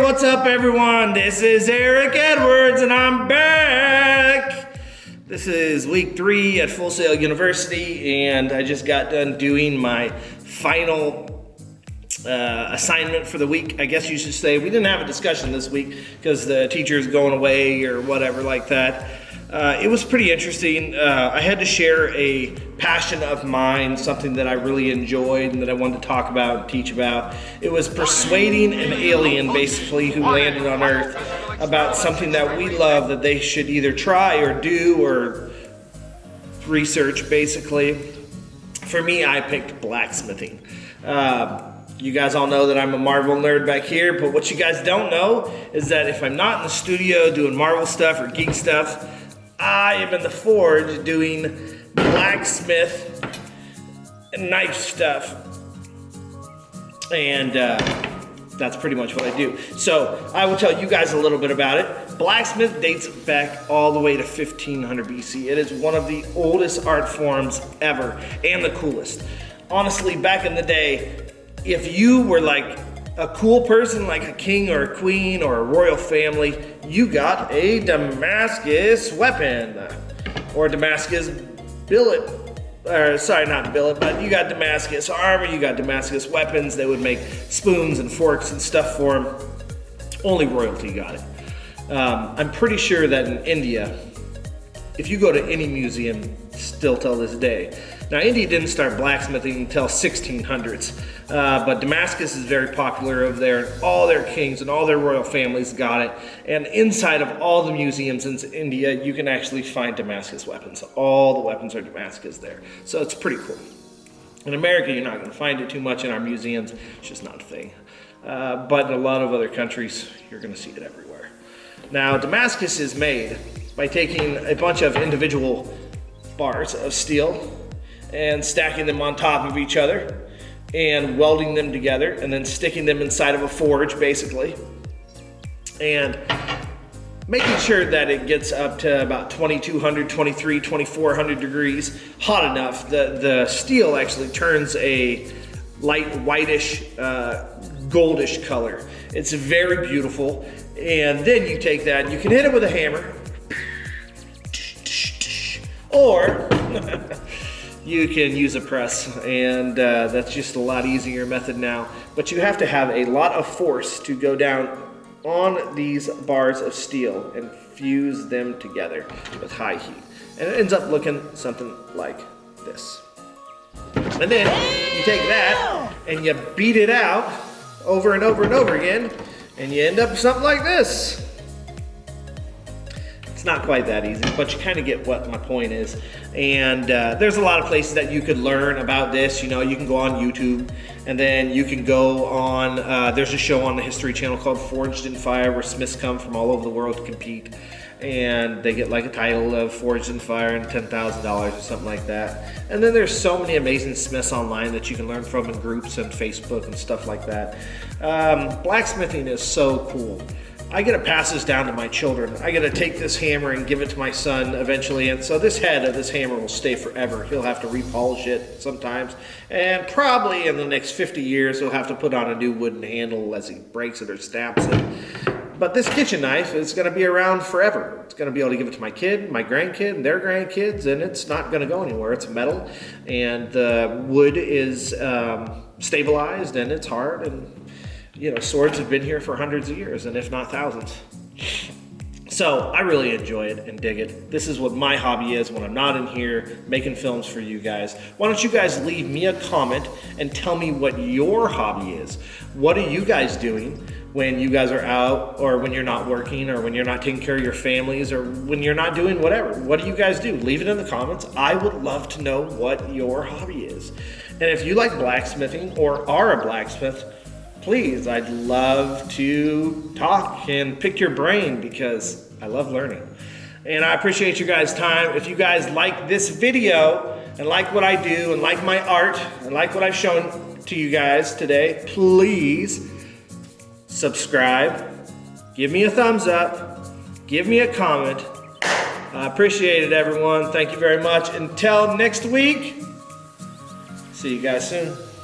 what's up everyone? This is Eric Edwards and I'm back. This is week 3 at Full Sail University and I just got done doing my final assignment for the week. I guess you should say. We didn't have a discussion this week because the teacher's going away or whatever like that. It was pretty interesting. I had to share a passion of mine, something that I really enjoyed and that I wanted to talk about and teach about. It was persuading an alien, basically, who landed on Earth about something that we love that they should either try or do or research, basically. For me, I picked blacksmithing. You guys all know that I'm a Marvel nerd back here, but what you guys don't know is that if I'm not in the studio doing Marvel stuff or geek stuff, I am in the forge doing blacksmith and knife stuff. And that's pretty much what I do. So I will tell you guys a little bit about it. Blacksmith dates back all the way to 1500 BC. It is one of the oldest art forms ever and the coolest. Honestly, back in the day, if you were like a cool person like a king or a queen or a royal family, you got a Damascus weapon or Damascus billet. Or sorry, not billet, but you got Damascus armor, you got Damascus weapons. They would make spoons and forks and stuff for them. Only royalty got it. I'm pretty sure that in India, if you go to any museum still till this day, now India didn't start blacksmithing until 1600s, but Damascus is very popular over there, and all their kings and all their royal families got it. And inside of all the museums in India, you can actually find Damascus weapons. All the weapons are Damascus there, so it's pretty cool. In America, you're not going to find it too much in our museums. It's just not a thing. But in a lot of other countries, you're going to see it everywhere. Now, Damascus is made by taking a bunch of individual bars of steel and stacking them on top of each other and welding them together and then sticking them inside of a forge, basically, and making sure that it gets up to about 2200, 2300, 2400 degrees hot enough. The steel actually turns a light whitish, goldish color. It's very beautiful. And then you take that and you can hit it with a hammer, or you can use a press, and that's just a lot easier method now. But you have to have a lot of force to go down on these bars of steel and fuse them together with high heat. And it ends up looking something like this. And then you take that and you beat it out over and over and over again, and you end up with something like this. It's not quite that easy, but you kind of get what my point is. And there's a lot of places that you could learn about this. You know, you can go on YouTube, and then you can go on, there's a show on the History Channel called Forged in Fire, where smiths come from all over the world to compete. And they get like a title of Forged in Fire and $10,000 or something like that. And then there's so many amazing smiths online that you can learn from in groups and Facebook and stuff like that. Blacksmithing is so cool. I get to pass this down to my children. I get to take this hammer and give it to my son eventually, and so this head of this hammer will stay forever. He'll have to repolish it sometimes, and probably in the next 50 years he'll have to put on a new wooden handle as he breaks it or snaps it. But this kitchen knife is going to be around forever. It's going to be able to give it to my kid, my grandkid, and their grandkids, and it's not going to go anywhere. It's metal, and the wood is stabilized, and it's hard, and you know, swords have been here for hundreds of years, and if not thousands. So I really enjoy it and dig it. This is what my hobby is when I'm not in here making films for you guys. Why don't you guys leave me a comment and tell me what your hobby is? What are you guys doing when you guys are out, or when you're not working, or when you're not taking care of your families, or when you're not doing whatever? What do you guys do? Leave it in the comments. I would love to know what your hobby is. And if you like blacksmithing or are a blacksmith, please, I'd love to talk and pick your brain because I love learning. And I appreciate you guys' time. If you guys like this video and like what I do and like my art and like what I've shown to you guys today, please subscribe, give me a thumbs up, give me a comment. I appreciate it, everyone. Thank you very much. Until next week, see you guys soon.